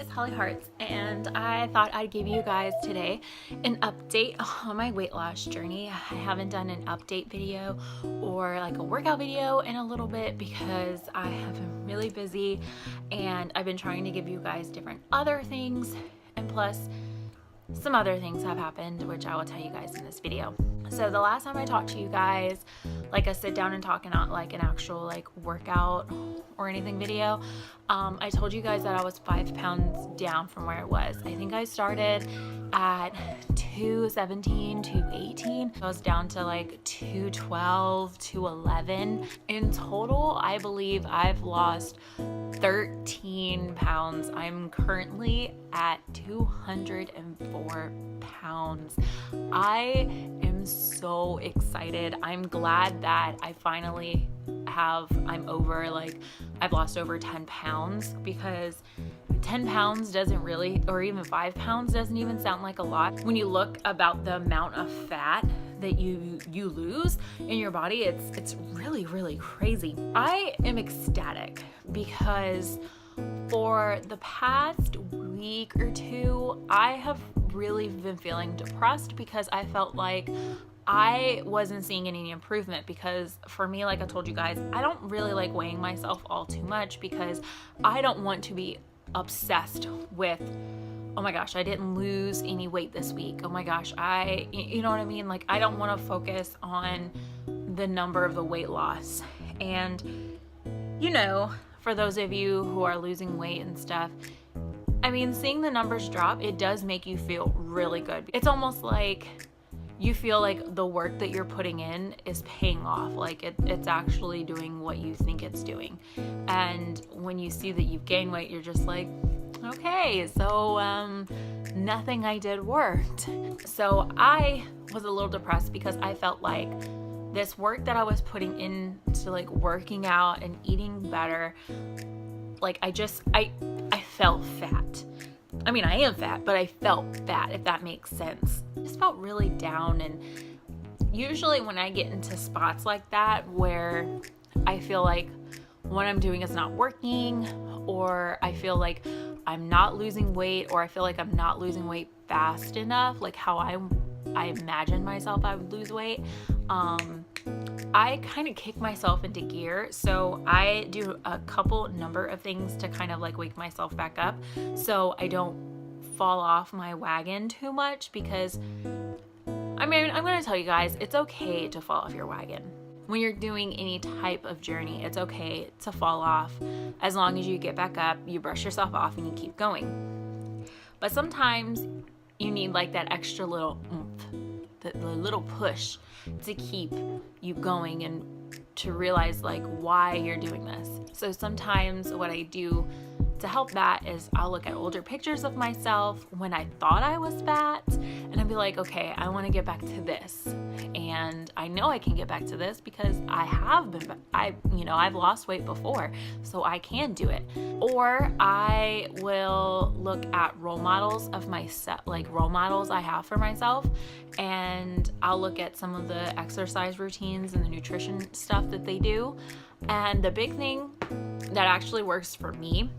it's Holly Hearts, and I thought I'd give you guys today an update on my weight loss journey. I haven't done an update video or like a workout video in a little bit because I have been really busy and I've been trying to give you guys different other things, and plus some other things have happened which I will tell you guys in this video. So the last time I talked to you guys, like a sit down and talk and not like an actual like workout or anything video, I told you guys that I was 5 pounds down from where it was. I think I started at 217, 218. I was down to like 212, 211. In total, I believe I've lost 13 pounds. I'm currently at 204 pounds. I am so excited. I'm glad that I finally I've lost over 10 pounds, because 10 pounds doesn't really, or even 5 pounds doesn't even sound like a lot. When you look about the amount of fat that you lose in your body, it's really, really crazy. I am ecstatic because for the past week or two, I have really been feeling depressed because I felt like I wasn't seeing any improvement. Because for me, like I told you guys, I don't really like weighing myself all too much because I don't want to be obsessed with, oh my gosh, I didn't lose any weight this week. Oh my gosh, you know what I mean? Like, I don't want to focus on the number of the weight loss. And, you know, for those of you who are losing weight and stuff, I mean, seeing the numbers drop, it does make you feel really good. It's almost like you feel like the work that you're putting in is paying off. Like it's actually doing what you think it's doing. And when you see that you've gained weight, you're just like, okay, so nothing I did worked. So I was a little depressed because I felt like this work that I was putting into like working out and eating better, like I felt fat. I mean, I am fat, but I felt fat, if that makes sense. I just felt really down. And usually when I get into spots like that where I feel like what I'm doing is not working, or I feel like I'm not losing weight, or I feel like I'm not losing weight fast enough, like how I imagined myself I would lose weight, I kind of kick myself into gear. So I do a number of things to kind of like wake myself back up so I don't fall off my wagon too much. Because I mean, I'm gonna tell you guys, it's okay to fall off your wagon. When you're doing any type of journey, it's okay to fall off as long as you get back up, you brush yourself off, and you keep going. But sometimes you need like that extra little oomph, the little push to keep you going and to realize like why you're doing this. So sometimes what I do to help that is I'll look at older pictures of myself when I thought I was fat, and I'd be like, okay, I want to get back to this. And I know I can get back to this because I've lost weight before, so I can do it. Or I will look at role models of myself, like role models I have for myself, and I'll look at some of the exercise routines and the nutrition stuff that they do. And the big thing that actually works for me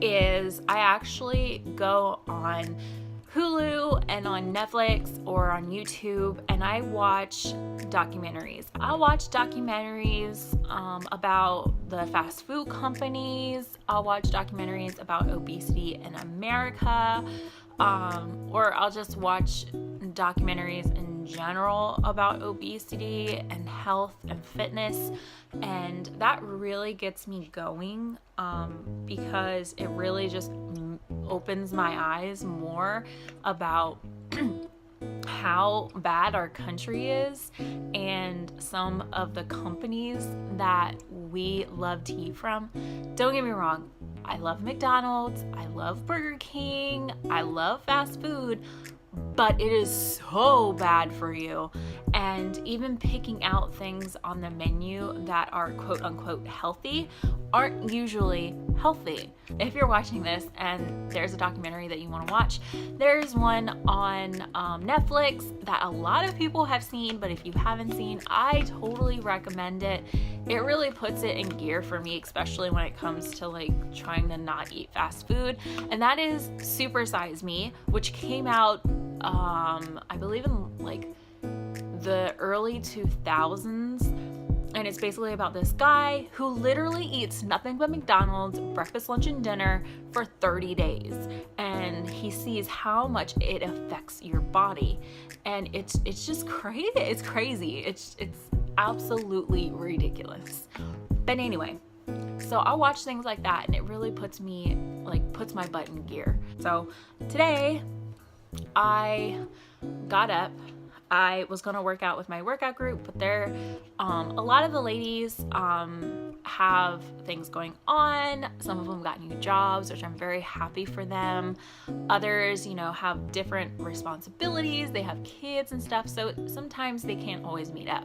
is I actually go on Hulu and on Netflix or on YouTube, and I watch documentaries. I'll watch documentaries about the fast food companies. I'll watch documentaries about obesity in America, or I'll just watch documentaries in general about obesity and health and fitness. And that really gets me going because it really just opens my eyes more about how bad our country is and some of the companies that we love to eat from. Don't get me wrong, I love McDonald's, I love Burger King, I love fast food, but it is so bad for you. And even picking out things on the menu that are quote unquote healthy aren't usually healthy. If you're watching this and there's a documentary that you want to watch, there's one on Netflix that a lot of people have seen, but if you haven't seen, I totally recommend it. It really puts it in gear for me, especially when it comes to like trying to not eat fast food. And that is Super Size Me, which came out I believe in like the early 2000s, and it's basically about this guy who literally eats nothing but McDonald's breakfast, lunch, and dinner for 30 days, and he sees how much it affects your body, and it's just crazy. It's crazy. It's absolutely ridiculous. But anyway, so I'll watch things like that, and it really puts my butt in gear. So today I got up. I was going to work out with my workout group, but a lot of the ladies have things going on. Some of them got new jobs, which I'm very happy for them. Others, have different responsibilities. They have kids and stuff, so sometimes they can't always meet up.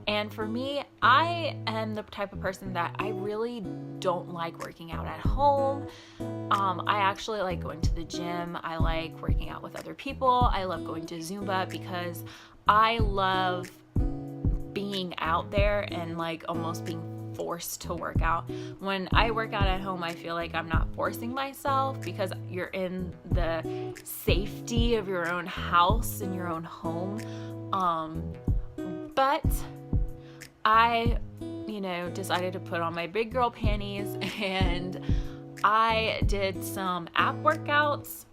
And for me, I am the type of person that I really don't like working out at home. I actually like going to the gym. I like working out with other people. I love going to Zumba because I love being out there and like almost being forced to work out. When I work out at home, I feel like I'm not forcing myself because you're in the safety of your own house and your own home. But I, decided to put on my big girl panties and I did some app workouts.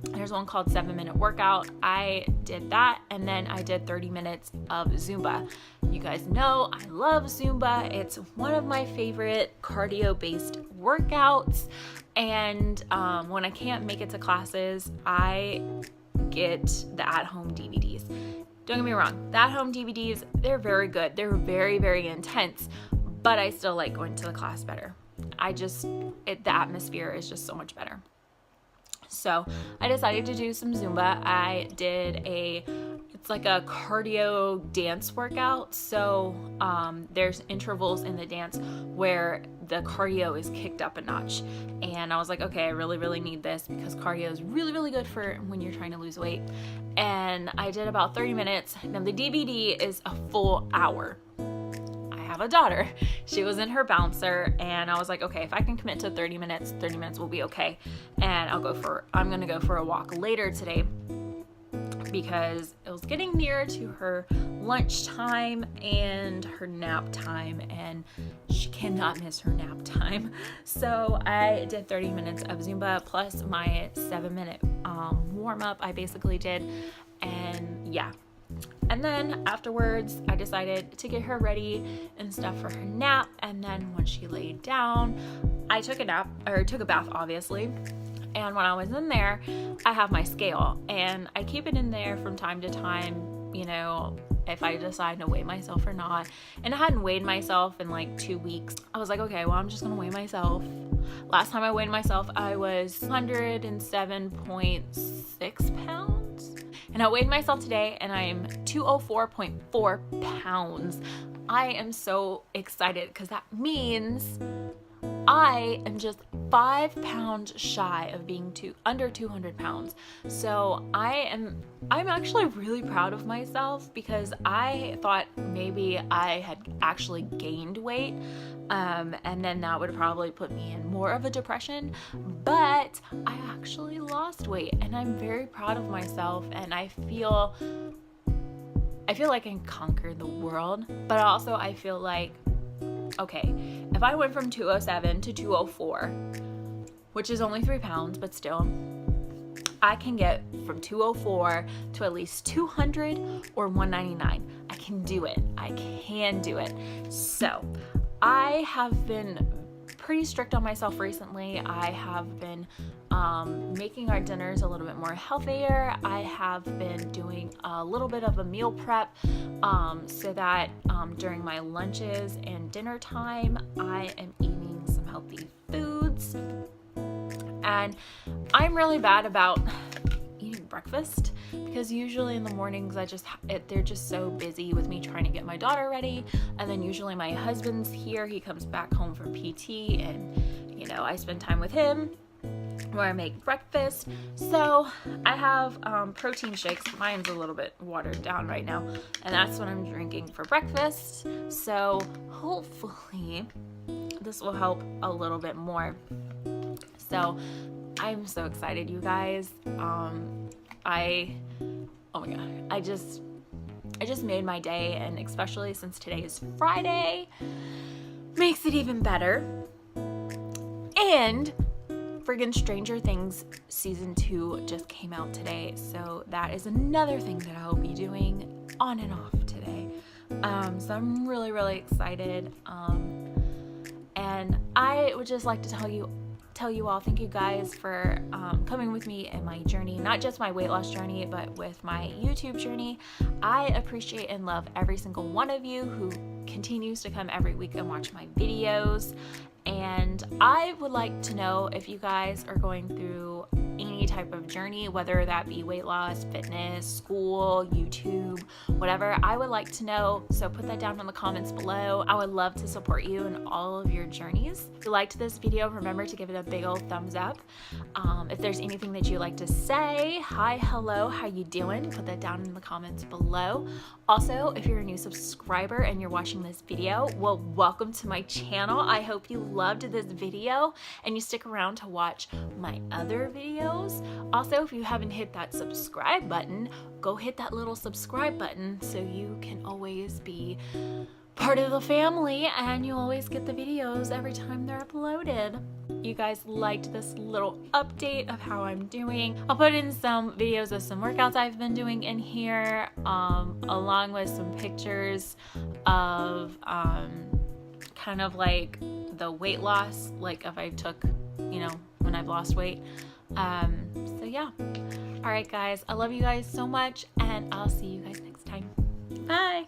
There's one called 7-Minute Workout. I did that, and then I did 30 minutes of Zumba. You guys know I love Zumba. It's one of my favorite cardio-based workouts, and when I can't make it to classes, I get the at-home DVDs. Don't get me wrong, the at-home DVDs, they're very good. They're very, very intense, but I still like going to the class better. The atmosphere is just so much better. So I decided to do some Zumba. I did it's like a cardio dance workout. So there's intervals in the dance where the cardio is kicked up a notch. And I was like, okay, I really, really need this because cardio is really, really good for when you're trying to lose weight. And I did about 30 minutes. Now the DVD is a full hour. Have a daughter. She was in her bouncer, and I was like, okay, if I can commit to 30 minutes will be okay. And I'm gonna go for a walk later today because it was getting near to her lunchtime and her nap time, and she cannot miss her nap time. So I did 30 minutes of Zumba plus my 7-minute warm up I basically did, and yeah. And then afterwards, I decided to get her ready and stuff for her nap. And then when she laid down, I took a bath, obviously. And when I was in there, I have my scale, and I keep it in there from time to time, if I decide to weigh myself or not. And I hadn't weighed myself in like 2 weeks. I was like, okay, well, I'm just gonna weigh myself. Last time I weighed myself, I was 107.6 pounds. And I weighed myself today, and I am 204.4 pounds. I am so excited because that means I am just 5 pounds shy of being under 200 pounds. So I'm actually really proud of myself because I thought maybe I had actually gained weight, and then that would probably put me in more of a depression, but I actually lost weight, and I'm very proud of myself, and I feel like I can conquer the world, but also I feel like, okay, if I went from 207 to 204, which is only 3 pounds, but still, I can get from 204 to at least 200 or 199. I can do it. So I have been pretty strict on myself recently. I have been making our dinners a little bit more healthier. I have been doing a little bit of a meal prep so that during my lunches and dinner time, I am eating some healthy foods. And I'm really bad about eating breakfast, because usually in the mornings they're just so busy with me trying to get my daughter ready, and then usually my husband's here, he comes back home from PT, and you know, I spend time with him where I make breakfast. So I have protein shakes. Mine's a little bit watered down right now, and that's what I'm drinking for breakfast. So hopefully this will help a little bit more. So I'm so excited, you guys. Oh my god, I just made my day, and especially since today is Friday, makes it even better. And friggin' Stranger Things season 2 just came out today, so that is another thing that I'll be doing on and off today. So I'm really excited. And I would just like to tell you all, thank you guys for coming with me in my journey, not just my weight loss journey, but with my YouTube journey. I appreciate and love every single one of you who continues to come every week and watch my videos. And I would like to know if you guys are going through any type of journey, whether that be weight loss, fitness, school, YouTube, whatever. I would like to know, so put that down in the comments below. I would love to support you in all of your journeys. If you liked this video, remember to give it a big old thumbs up. If there's anything that you'd like to say, hi, hello, how you doing? Put that down in the comments below. Also, if you're a new subscriber and you're watching this video, well, welcome to my channel. I hope you loved this video and you stick around to watch my other videos. Also, if you haven't hit that subscribe button, go hit that little subscribe button so you can always be part of the family and you always get the videos every time they're uploaded. You guys liked this little update of how I'm doing. I'll put in some videos of some workouts I've been doing in here, along with some pictures of kind of like the weight loss, like if I took, you know, when I've lost weight. So yeah. All right, guys, I love you guys so much, and I'll see you guys next time. Bye.